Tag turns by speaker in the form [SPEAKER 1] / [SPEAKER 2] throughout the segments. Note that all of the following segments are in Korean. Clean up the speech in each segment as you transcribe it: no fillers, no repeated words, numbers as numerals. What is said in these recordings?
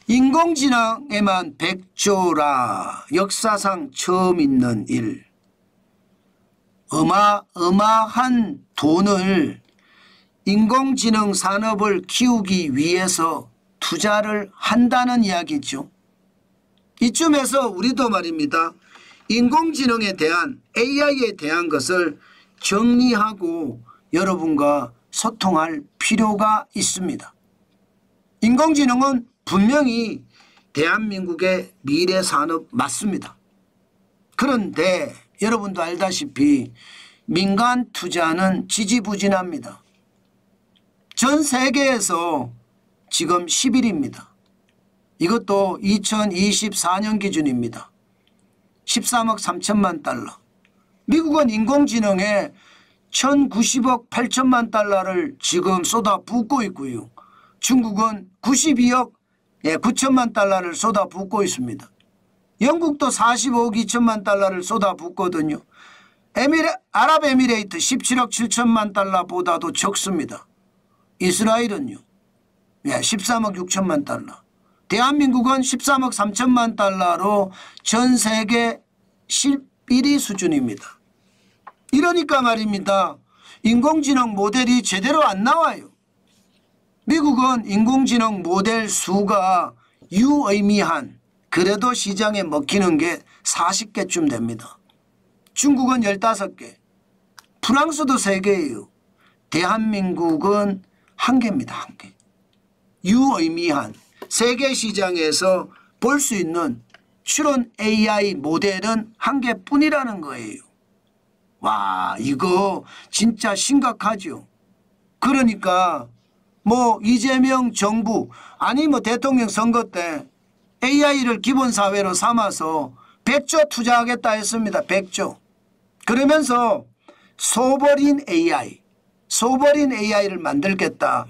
[SPEAKER 1] 인공지능에만 100조라 역사상 처음 있는 일. 어마어마한 돈을 인공지능 산업을 키우기 위해서 투자를 한다는 이야기죠. 이쯤에서 우리도 말입니다. 인공지능에 대한 AI에 대한 것을 정리하고 여러분과 소통할 필요가 있습니다. 인공지능은 분명히 대한민국의 미래 산업 맞습니다. 그런데 여러분도 알다시피 민간 투자는 지지부진합니다. 전 세계에서 지금 10위입니다. 이것도 2024년 기준입니다. 13억 3천만 달러. 미국은 인공지능에 1090억 8천만 달러를 지금 쏟아붓고 있고요. 중국은 92억 9천만 달러를 쏟아붓고 있습니다. 영국도 45억 2천만 달러를 쏟아붓거든요. 아랍에미레이트 17억 7천만 달러보다도 적습니다. 이스라엘은요. 13억 6천만 달러. 대한민국은 13억 3천만 달러로 전 세계 11위 수준입니다. 이러니까 말입니다. 인공지능 모델이 제대로 안 나와요. 미국은 인공지능 모델 수가 유의미한 그래도 시장에 먹히는 게 40개쯤 됩니다. 중국은 15개. 프랑스도 3개예요. 대한민국은 1개입니다. 1개. 유의미한 세계 시장에서 볼 수 있는 추론 AI 모델은 1개뿐이라는 거예요. 와, 이거 진짜 심각하죠. 그러니까 뭐 이재명 정부 아니 뭐 대통령 선거 때 AI를 기본사회로 삼아서 100조 투자하겠다 했습니다. 100조. 그러면서 소버린 AI를 만들겠다.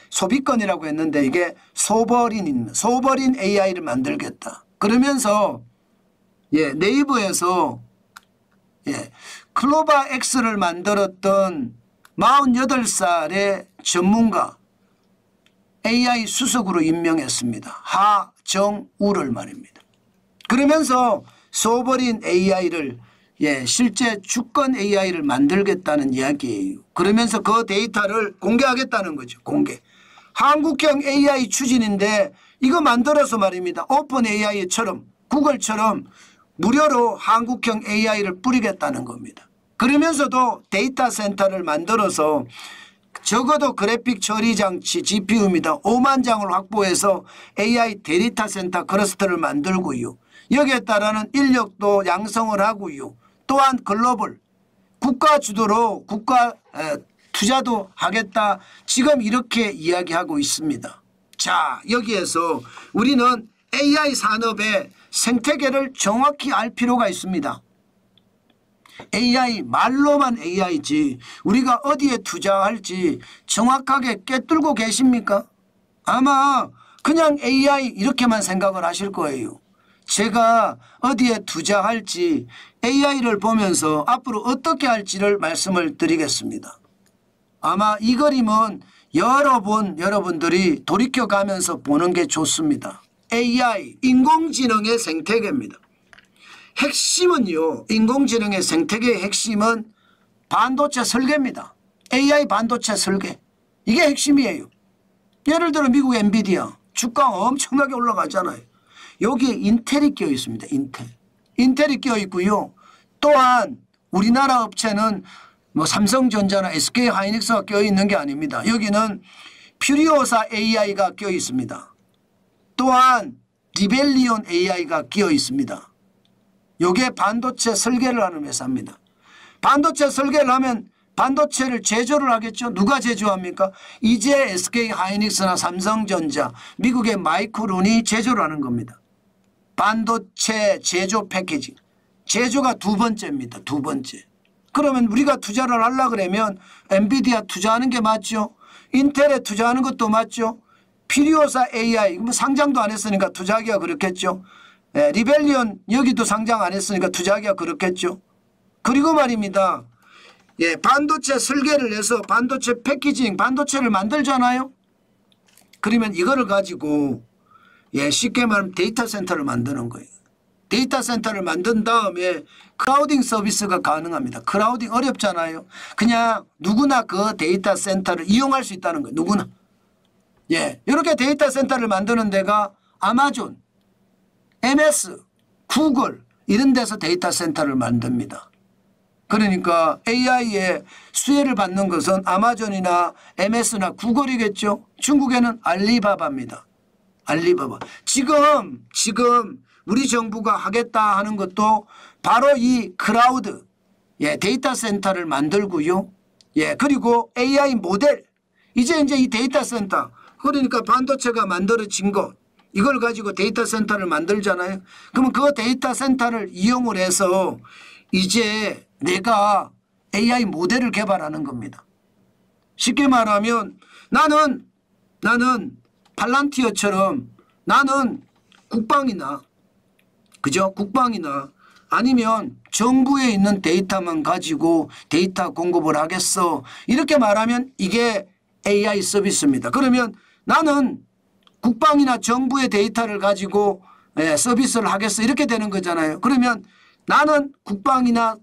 [SPEAKER 1] 소비권이라고 했는데 이게 소버린 AI를 만들겠다. 그러면서 네이버에서 클로바X를 만들었던 48살의 전문가 AI 수석으로 임명했습니다. 하정우를 말입니다. 그러면서 소버린 AI를 실제 주권 AI를 만들겠다는 이야기예요. 그러면서 그 데이터를 공개하겠다는 거죠. 공개. 한국형 AI 추진인데 이거 만들어서 말입니다. 오픈 AI처럼 구글처럼 무료로 한국형 AI를 뿌리겠다는 겁니다. 그러면서도 데이터 센터를 만들어서 적어도 그래픽 처리 장치 GPU입니다. 5만 장을 확보해서 AI 데이터 센터 클러스터를 만들고요. 여기에 따르는 인력도 양성을 하고요. 또한 글로벌 국가 주도로 국가 투자도 하겠다. 지금 이렇게 이야기하고 있습니다. 자, 여기에서 우리는 AI 산업의 생태계를 정확히 알 필요가 있습니다. AI 말로만 AI지 우리가 어디에 투자할지 정확하게 꿰뚫고 계십니까? 아마 그냥 AI 이렇게만 생각을 하실 거예요. 제가 어디에 투자할지 AI를 보면서 앞으로 어떻게 할지를 말씀을 드리겠습니다. 아마 이 그림은 여러분들이 돌이켜가면서 보는 게 좋습니다. AI, 인공지능의 생태계입니다. 핵심은요. 인공지능의 생태계의 핵심은 반도체 설계입니다. AI 반도체 설계. 이게 핵심이에요. 예를 들어 미국 엔비디아 주가 엄청나게 올라가잖아요. 여기에 인텔이 끼어 있습니다. 인텔이 끼어 있고요. 또한 우리나라 업체는 뭐 삼성전자나 SK하이닉스가 끼어 있는 게 아닙니다. 여기는 퓨리오사 AI가 끼어 있습니다. 또한 리벨리온 AI가 끼어 있습니다. 이게 반도체 설계를 하는 회사입니다. 반도체 설계를 하면 반도체를 제조를 하겠죠. 누가 제조합니까? 이제 SK하이닉스나 삼성전자, 미국의 마이크론이 제조를 하는 겁니다. 반도체 제조 패키지. 제조가 2번째입니다. 2번째. 그러면 우리가 투자를 하려고 그러면 엔비디아 투자하는 게 맞죠. 인텔에 투자하는 것도 맞죠. 피리오사 AI 뭐 상장도 안 했으니까 투자하기가 그렇겠죠. 리벨리온 여기도 상장 안 했으니까 투자하기가 그렇겠죠. 그리고 말입니다. 반도체 설계를 해서 반도체 패키징 반도체를 만들잖아요. 그러면 이거를 가지고 쉽게 말하면 데이터 센터를 만드는 거예요. 데이터 센터를 만든 다음에 크라우딩 서비스가 가능합니다. 크라우딩 어렵잖아요. 그냥 누구나 그 데이터 센터를 이용할 수 있다는 거예요. 누구나. 이렇게 데이터 센터를 만드는 데가 아마존, MS, 구글 이런 데서 데이터 센터를 만듭니다. 그러니까 AI의 수혜를 받는 것은 아마존이나 MS나 구글이겠죠. 중국에는 알리바바입니다. 알리바바. 지금 우리 정부가 하겠다 하는 것도 바로 이 클라우드 데이터 센터를 만들고요. 그리고 AI 모델 이제 이 데이터 센터 그러니까 반도체가 만들어진 것 이걸 가지고 데이터 센터를 만들잖아요. 그러면 그 데이터 센터를 이용을 해서 이제 내가 AI 모델을 개발하는 겁니다. 쉽게 말하면 나는 팔란티어처럼 나는 국방이나 그죠? 국방이나 아니면 정부에 있는 데이터만 가지고 데이터 공급을 하겠어. 이렇게 말하면 이게 AI 서비스입니다. 그러면 나는 국방이나 정부의 데이터를 가지고 서비스를 하겠어. 이렇게 되는 거잖아요. 그러면 나는 국방이나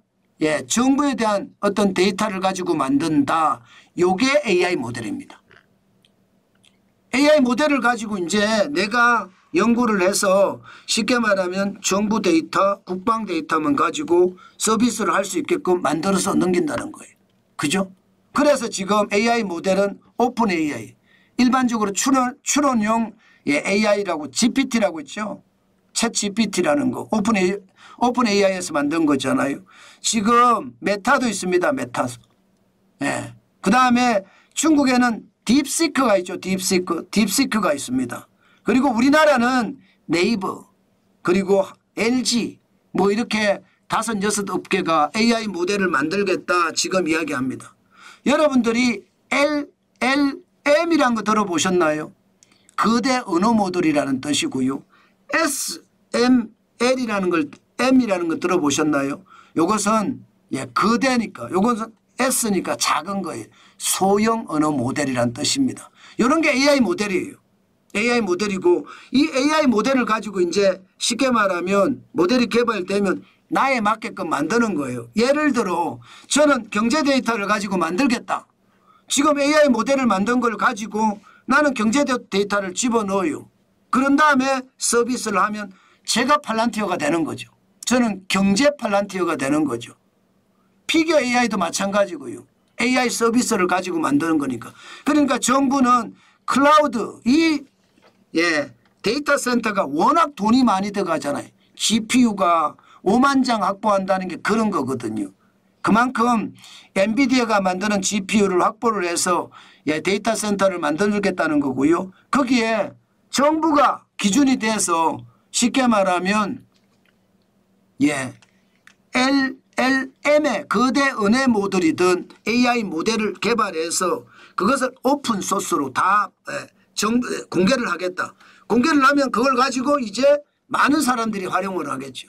[SPEAKER 1] 정부에 대한 어떤 데이터를 가지고 만든다. 요게 AI 모델입니다. AI 모델을 가지고 이제 내가 연구를 해서 쉽게 말하면 정부 데이터, 국방 데이터만 가지고 서비스를 할 수 있게끔 만들어서 넘긴다는 거예요. 그죠? 그래서 지금 AI 모델은 오픈 AI. 일반적으로 추론용 AI라고 GPT라고 있죠. 챗 GPT라는 거. 오픈 AI에서 만든 거잖아요. 지금 메타도 있습니다. 메타. 그 다음에 중국에는 딥시크가 있죠. 딥시크가 있습니다. 그리고 우리나라는 네이버 그리고 LG 뭐 이렇게 5, 6업계가 AI 모델을 만들겠다 지금 이야기합니다. 여러분들이 LLM이라는 거 들어보셨나요? 거대 언어 모델이라는 뜻이고요. SML이라는 걸 M이라는 거 들어보셨나요? 이것은 거대니까 이것은 S니까 작은 거예요. 소형 언어 모델이라는 뜻입니다. 이런 게 AI 모델이에요. AI 모델이고 이 AI 모델을 가지고 이제 쉽게 말하면 모델이 개발되면 나에 맞게끔 만드는 거예요. 예를 들어 저는 경제 데이터를 가지고 만들겠다. 지금 AI 모델을 만든 걸 가지고 나는 경제 데이터를 집어넣어요. 그런 다음에 서비스를 하면 제가 팔란티어가 되는 거죠. 저는 경제 팔란티어가 되는 거죠. 피겨 AI도 마찬가지고요. AI 서비스를 가지고 만드는 거니까. 그러니까 정부는 클라우드 데이터 센터가 워낙 돈이 많이 들어가잖아요. GPU가 5만 장 확보한다는 게 그런 거거든요. 그만큼 엔비디아가 만드는 GPU를 확보를 해서 데이터 센터를 만들겠다는 거고요. 거기에 정부가 기준이 돼서 쉽게 말하면 LLM의 거대 은혜 모델이든 AI 모델을 개발해서 그것을 오픈 소스로 다 공개를 하겠다. 공개를 하면 그걸 가지고 이제 많은 사람들이 활용을 하겠죠.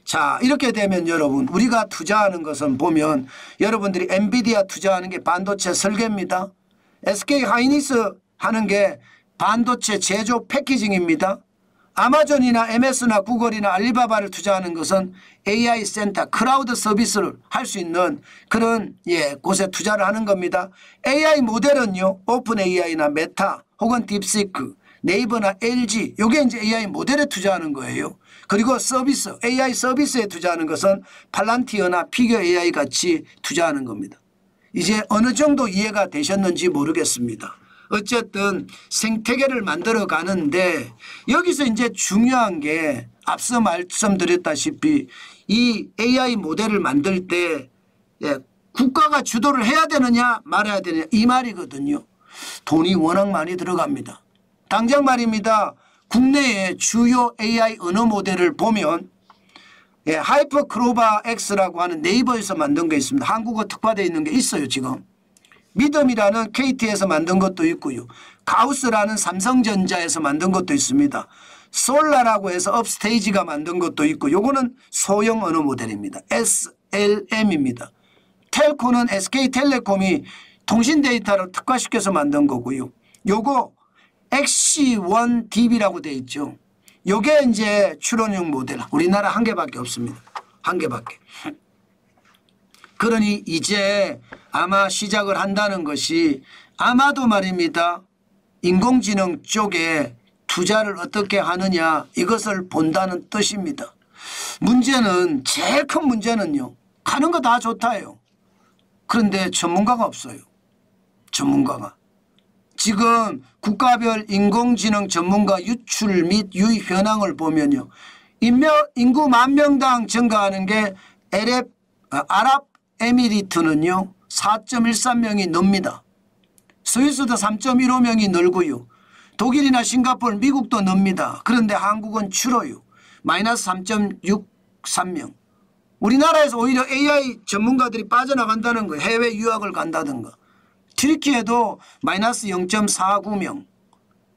[SPEAKER 1] 자, 이렇게 되면 여러분 우리가 투자하는 것은 보면 여러분들이 엔비디아 투자하는 게 반도체 설계입니다. SK 하이닉스 하는 게 반도체 제조 패키징입니다. 아마존이나 MS나 구글이나 알리바바를 투자하는 것은 AI 센터 클라우드 서비스를 할 수 있는 그런 곳에 투자를 하는 겁니다. AI 모델은요. 오픈 AI나 메타 혹은 딥시크 네이버나 LG 요게 이제 AI 모델에 투자하는 거예요. 그리고 서비스 AI 서비스에 투자하는 것은 팔란티어나 피겨 AI 같이 투자하는 겁니다. 이제 어느 정도 이해가 되셨는지 모르겠습니다. 어쨌든 생태계를 만들어 가는데 여기서 이제 중요한 게 앞서 말씀드렸다시피 이 AI 모델을 만들 때 국가가 주도를 해야 되느냐 말아야 되느냐 이 말이거든요. 돈이 워낙 많이 들어갑니다. 당장 말입니다. 국내의 주요 AI 언어 모델을 보면 하이퍼크로바 X라고 하는 네이버에서 만든 게 있습니다. 한국어 특화되어 있는 게 있어요. 지금. 믿음이라는 KT에서 만든 것도 있고요. 가우스라는 삼성전자에서 만든 것도 있습니다. 솔라라고 해서 업스테이지가 만든 것도 있고 요거는 소형 언어 모델입니다. SLM입니다. 텔코는 SK텔레콤이 통신 데이터를 특화시켜서 만든 거고요. 요거 엑시1DB라고 되어 있죠. 요게 이제 추론형 모델. 우리나라 한 개밖에 없습니다. 한 개밖에. 그러니 이제 아마 시작을 한다는 것이 아마도 말입니다. 인공지능 쪽에 투자를 어떻게 하느냐 이것을 본다는 뜻입니다. 문제는 제일 큰 문제는요. 가는 거 다 좋다요. 그런데 전문가가 없어요. 전문가가. 지금 국가별 인공지능 전문가 유출 및 유입 현황을 보면요. 인구 10,000명당 증가하는 게 아랍에미리트는요. 4.13명이 넘니다. 스위스도 3.15명이 늘고요. 독일이나 싱가포르, 미국도 늡니다. 그런데 한국은 줄어요. 마이너스 3.63명. 우리나라에서 오히려 AI 전문가들이 빠져나간다는 거예요. 해외 유학을 간다든가. 튀르키예도 마이너스 0.49명.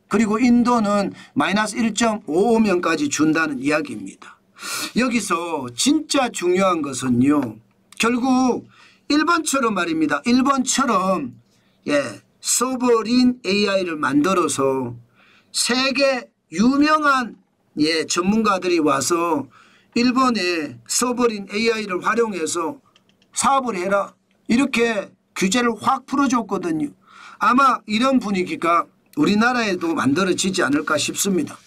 [SPEAKER 1] 그리고 인도는 마이너스 1.55명까지 준다는 이야기입니다. 여기서 진짜 중요한 것은요. 결국 일본처럼 말입니다. 일본처럼 소버린 AI를 만들어서 세계 유명한 전문가들이 와서 일본의 소버린 AI를 활용해서 사업을 해라. 이렇게 규제를 확 풀어줬거든요. 아마 이런 분위기가 우리나라에도 만들어지지 않을까 싶습니다.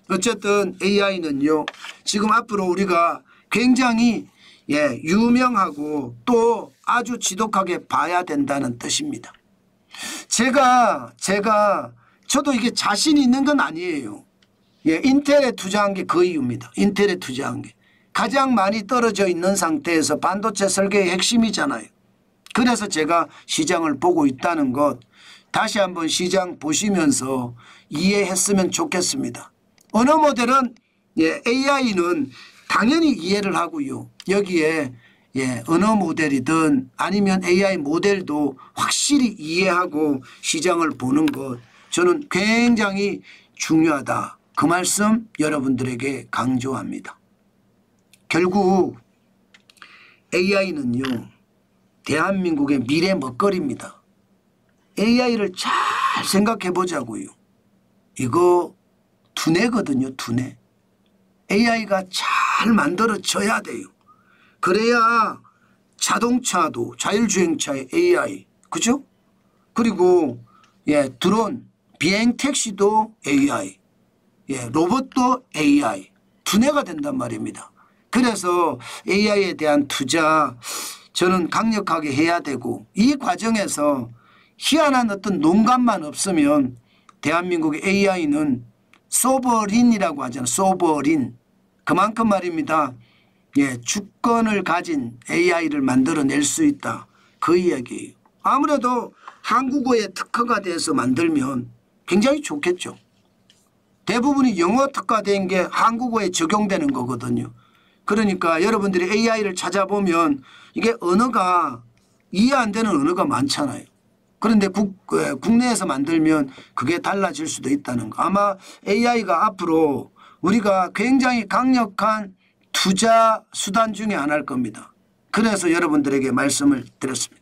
[SPEAKER 1] 어쨌든 AI는요. 지금 앞으로 우리가 굉장히 유명하고 또 아주 지독하게 봐야 된다는 뜻입니다. 저도 이게 자신이 있는 건 아니에요. 인텔에 투자한 게 그 이유입니다. 인텔에 투자한 게. 가장 많이 떨어져 있는 상태에서 반도체 설계의 핵심이잖아요. 그래서 제가 시장을 보고 있다는 것 다시 한번 시장 보시면서 이해했으면 좋겠습니다. 언어 모델은 AI는 당연히 이해를 하고요. 여기에 언어 모델이든 아니면 AI 모델도 확실히 이해하고 시장을 보는 것 저는 굉장히 중요하다. 그 말씀 여러분들에게 강조합니다. 결국 AI는요. 대한민국의 미래 먹거리입니다. AI를 잘 생각해 보자고요. 이거 두뇌거든요. 두뇌. AI가 잘 만들어져야 돼요. 그래야 자동차도 자율주행차의 AI 그죠? 그리고 드론 비행택시도 AI 로봇도 AI 두뇌가 된단 말입니다. 그래서 AI에 대한 투자 저는 강력하게 해야 되고 이 과정에서 희한한 어떤 농간만 없으면 대한민국의 AI는 소버린이라고 하잖아요. 소버린. 그만큼 말입니다. 주권을 가진 AI를 만들어낼 수 있다. 그 이야기예요. 아무래도 한국어에 특화가 돼서 만들면 굉장히 좋겠죠. 대부분이 영어 특화된 게 한국어에 적용되는 거거든요. 그러니까 여러분들이 AI를 찾아보면 이게 언어가 이해 안 되는 언어가 많잖아요. 그런데 국내에서 만들면 그게 달라질 수도 있다는 거. 아마 AI가 앞으로 우리가 굉장히 강력한 투자 수단 중에 하나일 겁니다. 그래서 여러분들에게 말씀을 드렸습니다.